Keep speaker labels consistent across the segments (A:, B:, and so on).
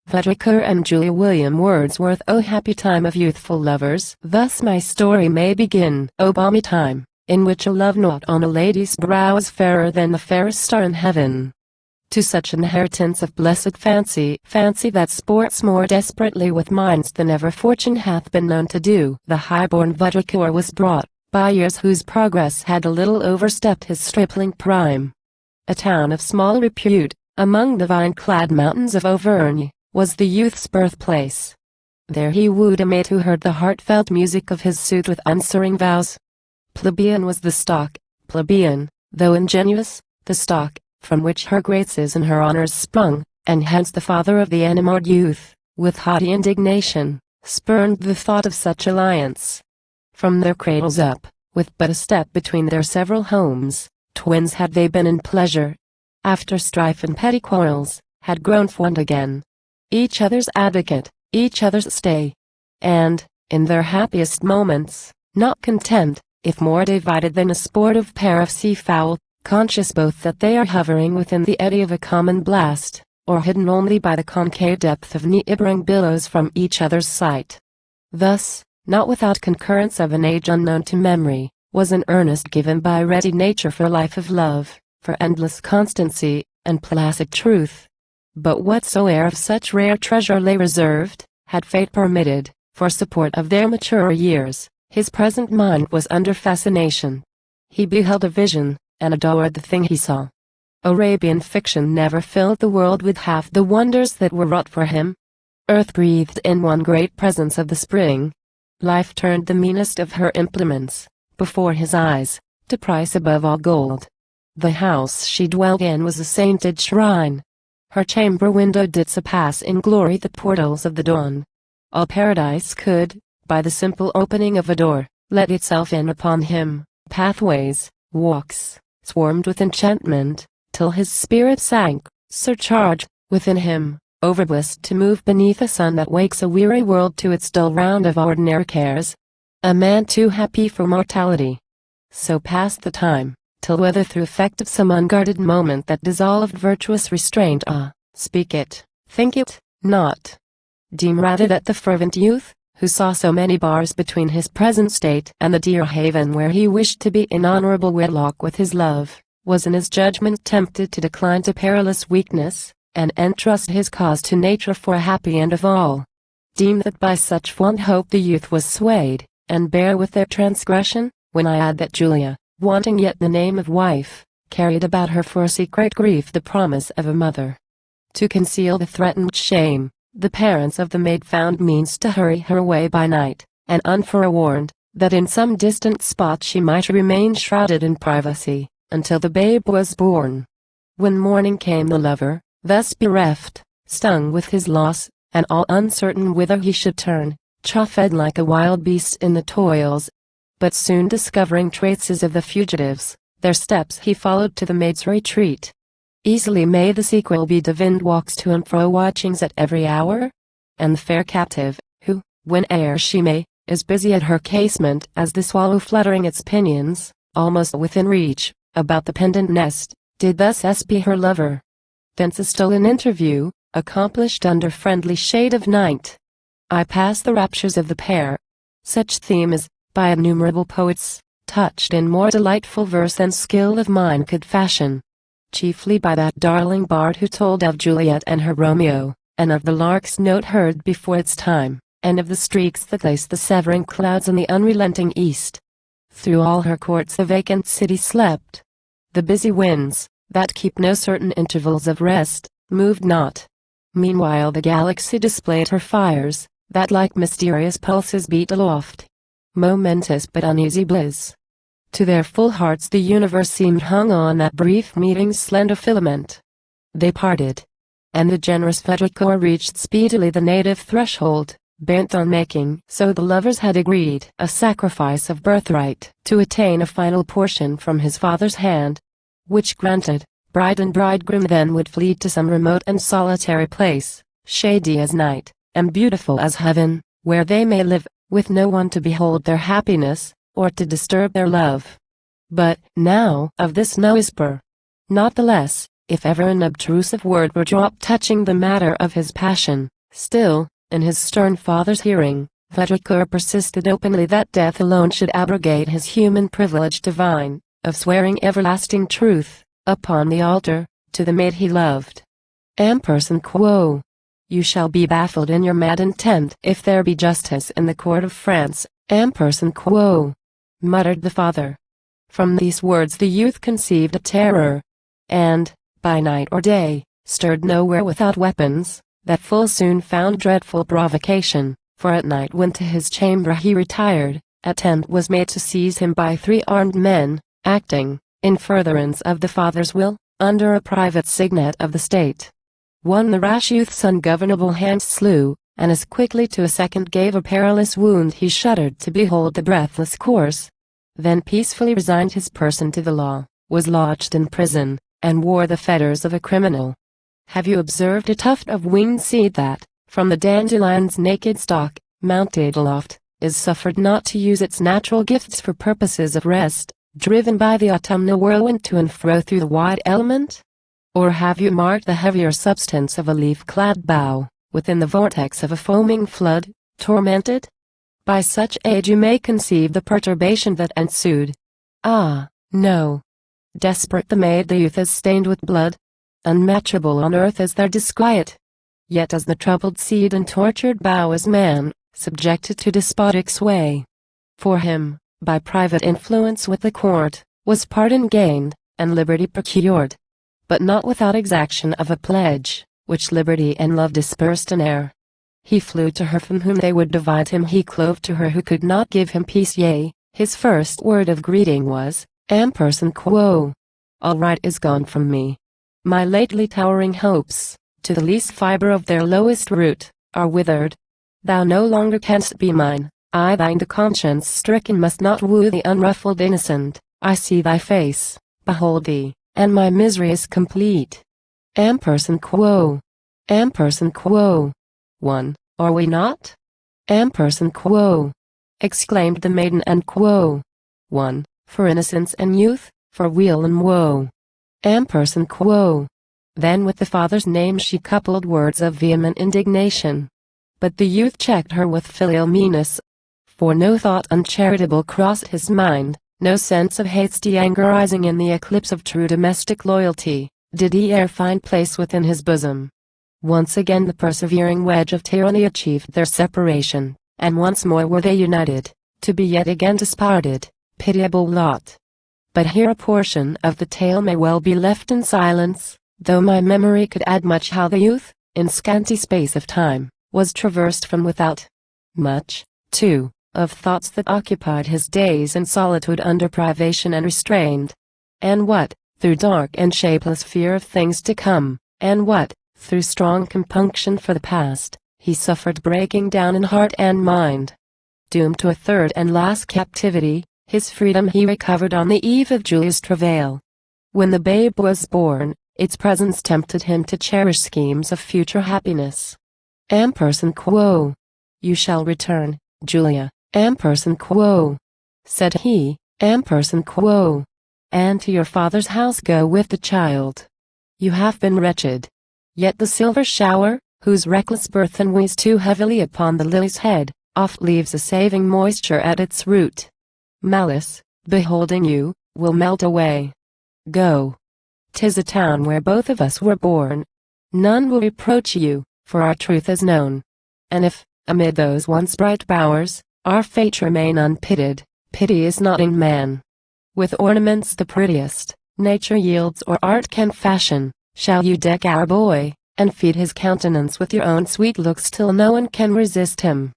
A: Vaudracour and Julia William Wordsworth. O happy time of youthful lovers, thus my story may begin. O balmy time, in which a love knot on a lady's brow is fairer than the fairest star in heaven. To such inheritance of blessed fancy that sports more desperately with minds than ever fortune hath been known to do, the high-born Vaudracour was brought, by years whose progress had a little overstepped his stripling prime. A town of small repute, among the vine-clad mountains of Auvergne, was the youth's birthplace. There he wooed a maid who heard the heartfelt music of his suit with unswerving vows. Plebeian was the stock, plebeian, though ingenuous, the stock, from which her graces and her honors sprung, and hence the father of the enamoured youth, with haughty indignation, spurned the thought of such alliance. From their cradles up, with but a step between their several homes, twins had they been in pleasure. After strife and petty quarrels, had grown fond again. Each other's advocate, each other's stay. And, in their happiest moments, not content, if more divided than a sportive pair of sea-fowl, conscious both that they are hovering within the eddy of a common blast, or hidden only by the concave depth of neighboring billows from each other's sight. Thus, not without concurrence of an age unknown to memory, was an earnest given by ready nature for life of love, for endless constancy, and placid truth. But whatsoe'er of such rare treasure lay reserved, had fate permitted, for support of their maturer years, his present mind was under fascination. He beheld a vision, and adored the thing he saw. Arabian fiction never filled the world with half the wonders that were wrought for him. Earth breathed in one great presence of the spring. Life turned the meanest of her implements, before his eyes, to price above all gold. The house she dwelt in was a sainted shrine. Her chamber window did surpass in glory the portals of the dawn. All paradise could, by the simple opening of a door, let itself in upon him. Pathways, walks, swarmed with enchantment, till his spirit sank, surcharged, within him, overblissed to move beneath a sun that wakes a weary world to its dull round of ordinary cares. A man too happy for mortality. So passed the time, till whether through effect of some unguarded moment that dissolved virtuous restraint, speak it, think it, not. Deem rather that the fervent youth, who saw so many bars between his present state and the dear haven where he wished to be in honorable wedlock with his love, was in his judgment tempted to decline to perilous weakness, and entrust his cause to nature for a happy end of all. Deem that by such fond hope the youth was swayed, and bear with their transgression, when I add that Julia, wanting yet the name of wife, carried about her for a secret grief the promise of a mother. To conceal the threatened shame, the parents of the maid found means to hurry her away by night, and unforewarned, that in some distant spot she might remain shrouded in privacy, until the babe was born. When morning came the lover, thus bereft, stung with his loss, and all uncertain whither he should turn, chafed like a wild beast in the toils. But soon discovering traces of the fugitives, their steps he followed to the maid's retreat. Easily may the sequel be divined, walks to and fro watchings at every hour, and the fair captive, who, whene'er she may, is busy at her casement as the swallow fluttering its pinions, almost within reach, about the pendant nest, did thus espy her lover. Thence a stolen interview, accomplished under friendly shade of night. I pass the raptures of the pair. Such theme is, by innumerable poets, touched in more delightful verse than skill of mine could fashion. Chiefly by that darling bard who told of Juliet and her Romeo, and of the lark's note heard before its time, and of the streaks that lace the severing clouds in the unrelenting east. Through all her courts the vacant city slept. The busy winds, that keep no certain intervals of rest, moved not. Meanwhile the galaxy displayed her fires, that like mysterious pulses beat aloft. Momentous but uneasy bliss. To their full hearts the universe seemed hung on that brief meeting's slender filament. They parted. And the generous Vaudracour reached speedily the native threshold, bent on making, so the lovers had agreed, a sacrifice of birthright, to attain a final portion from his father's hand. Which granted, bride and bridegroom then would flee to some remote and solitary place, shady as night, and beautiful as heaven, where they may live, with no one to behold their happiness, or to disturb their love. But, now, of this no whisper. Not the less, if ever an obtrusive word were dropped touching the matter of his passion, Still, in his stern father's hearing, Vaudracour persisted openly that death alone should abrogate his human privilege divine, of swearing everlasting truth, upon the altar, to the maid he loved. Quo. You shall be baffled in your mad intent if there be justice in the court of France, Quo. Muttered the father. From these words the youth conceived a terror, and, by night or day, stirred nowhere without weapons, that full soon found dreadful provocation, for at night when to his chamber he retired, attempt was made to seize him by 3 armed men, acting, in furtherance of the father's will, under a private signet of the state. One the rash youth's ungovernable hand slew, and as quickly to a second gave a perilous wound. He shuddered to behold the breathless corse, then peacefully resigned his person to the law, was lodged in prison, and wore the fetters of a criminal. Have you observed a tuft of winged seed that, from the dandelion's naked stalk, mounted aloft, is suffered not to use its natural gifts for purposes of rest, driven by the autumnal whirlwind to and fro through the wide element? Or have you marked the heavier substance of a leaf-clad bough, within the vortex of a foaming flood, tormented? By such aid you may conceive the perturbation that ensued. Ah, no. Desperate the maid the youth is stained with blood. Unmatchable on earth is their disquiet. Yet as the troubled seed and tortured bough is man, subjected to despotic sway. For him, by private influence with the court, was pardon gained, and liberty procured. But not without exaction of a pledge, which liberty and love dispersed in air. He flew to her from whom they would divide him. He clove to her who could not give him peace. Yea, his first word of greeting was, Quo. All right is gone from me. My lately towering hopes, to the least fibre of their lowest root, are withered. Thou no longer canst be mine. I thine. The conscience-stricken must not woo the unruffled innocent. I see thy face, behold thee, and my misery is complete. Quo. Quo. One, are we not? Quo. Exclaimed the maiden. And quo. One, for innocence and youth, for weal and woe. Quo. Then with the father's name she coupled words of vehement indignation. But the youth checked her with filial meanness, for no thought uncharitable crossed his mind, no sense of hasty anger rising in the eclipse of true domestic loyalty, did he e'er find place within his bosom. Once again the persevering wedge of tyranny achieved their separation, and once more were they united, to be yet again disparted. Pitiable lot! But here a portion of the tale may well be left in silence, though my memory could add much. How the youth, in scanty space of time, was traversed from without. Much, too, of thoughts that occupied his days in solitude under privation and restrained. And what, through dark and shapeless fear of things to come, and what, through strong compunction for the past, he suffered breaking down in heart and mind. Doomed to a third and last captivity, his freedom he recovered on the eve of Julia's travail. When the babe was born, its presence tempted him to cherish schemes of future happiness. Quo. You shall return, Julia, Quo. Said he, Quo. And to your father's house go with the child. You have been wretched. Yet the silver shower, whose reckless burthen weighs too heavily upon the lily's head, oft leaves a saving moisture at its root. Malice, beholding you, will melt away. Go. 'Tis a town where both of us were born. None will reproach you, for our truth is known. And if, amid those once bright bowers, our fate remain unpitied, pity is not in man. With ornaments the prettiest, nature yields or art can fashion, shall you deck our boy, and feed his countenance with your own sweet looks till no one can resist him.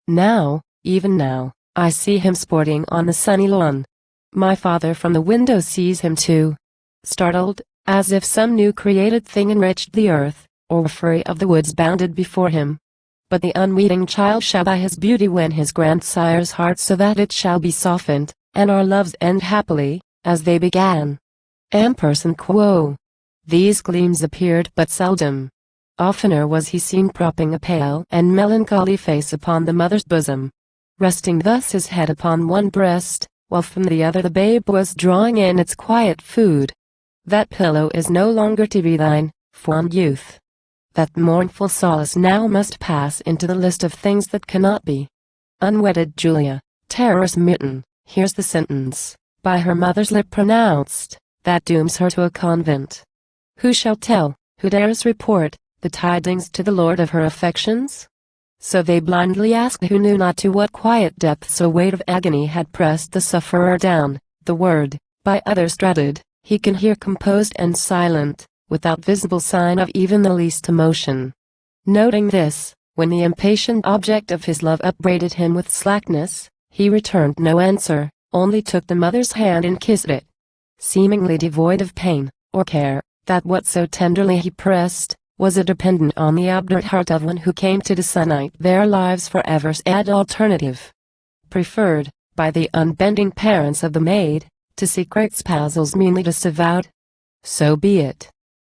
A: Now, even now, I see him sporting on the sunny lawn. My father from the window sees him too. Startled, as if some new created thing enriched the earth, or a fury of the woods bounded before him. But the unweeting child shall buy his beauty win his grandsire's heart so that it shall be softened, and our loves end happily, as they began. Quo. These gleams appeared but seldom. Oftener was he seen propping a pale and melancholy face upon the mother's bosom, resting thus his head upon one breast, while from the other the babe was drawing in its quiet food. That pillow is no longer to be thine, fond youth. that mournful solace now must pass into the list of things that cannot be. Unwedded Julia, terror-smitten, hears the sentence, by her mother's lip pronounced, that dooms her to a convent. Who shall tell, who dares report, the tidings to the lord of her affections? So they blindly asked who knew not to what quiet depths a weight of agony had pressed the sufferer down. The word, by others dreaded, he can hear composed and silent, without visible sign of even the least emotion. Noting this, when the impatient object of his love upbraided him with slackness, he returned no answer, only took the mother's hand and kissed it. Seemingly devoid of pain, or care, that what so tenderly he pressed, was a dependent on the obdurate heart of one who came to disuniite their lives forever's ad alternative. Preferred, by the unbending parents of the maid, to secret spousals meanly disavowed. So be it.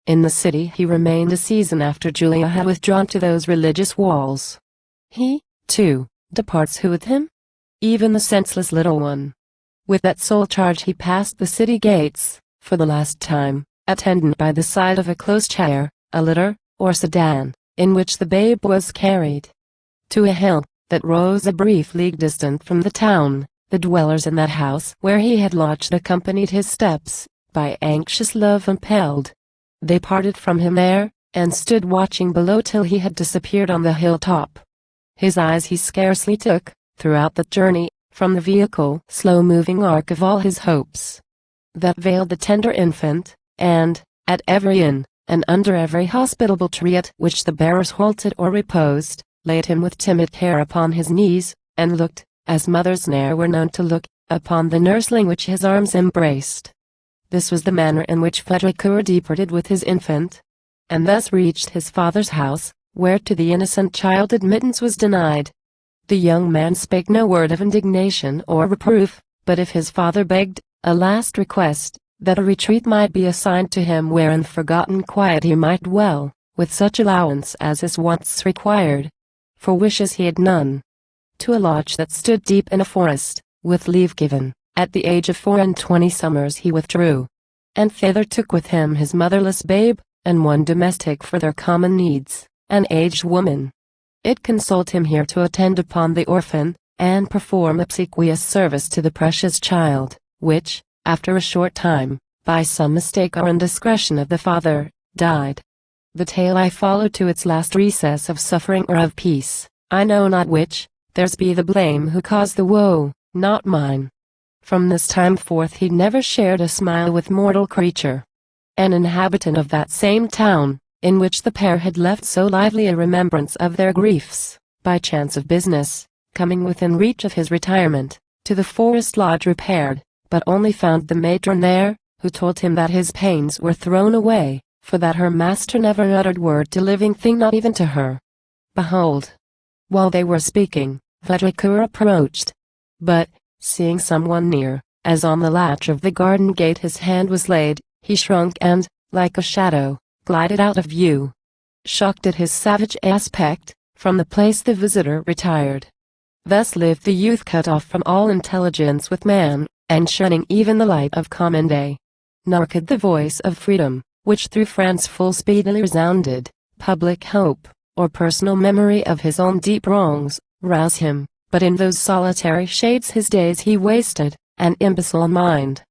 A: In the city he remained a season after Julia had withdrawn to those religious walls. He, too, departs who with him? Even the senseless little one. With that sole charge he passed the city gates, for the last time, attendant by the side of a close chair, a litter, or sedan, in which the babe was carried. To a hill, that rose a brief league distant from the town, the dwellers in that house where he had lodged accompanied his steps, by anxious love impelled. They parted from him there, and stood watching below till he had disappeared on the hilltop. His eyes he scarcely took, throughout the journey, from the vehicle slow-moving ark of all his hopes. That veiled the tender infant, and, at every inn, and under every hospitable tree at which the bearers halted or reposed, laid him with timid care upon his knees, and looked, as mothers ne'er were known to look, upon the nursling which his arms embraced. This was the manner in which Vaudracour departed with his infant, and thus reached his father's house, where to the innocent child admittance was denied. The young man spake no word of indignation or reproof, but if his father begged, a last request, that a retreat might be assigned to him where in forgotten quiet he might dwell, with such allowance as his wants required. For wishes he had none. To a lodge that stood deep in a forest, with leave given, at the age of 24 summers he withdrew. And thither took with him his motherless babe, and one domestic for their common needs, an aged woman. It consoled him here to attend upon the orphan, and perform obsequious service to the precious child, which, after a short time, by some mistake or indiscretion of the father, died. The tale I followed to its last recess of suffering or of peace, I know not which, theirs be the blame who caused the woe, not mine. From this time forth he never shared a smile with mortal creature. An inhabitant of that same town, in which the pair had left so lively a remembrance of their griefs, by chance of business, coming within reach of his retirement, to the forest lodge repaired, but only found the matron there, who told him that his pains were thrown away, for that her master never uttered word to living thing, not even to her. Behold! While they were speaking, Vaudracour approached. But, seeing someone near, as on the latch of the garden gate his hand was laid, he shrunk and, like a shadow, glided out of view. Shocked at his savage aspect, from the place the visitor retired. Thus lived the youth cut off from all intelligence with man, and shunning even the light of common day. Nor could the voice of freedom, which through France full speedily resounded, public hope, or personal memory of his own deep wrongs, rouse him, but in those solitary shades his days he wasted, an imbecile mind,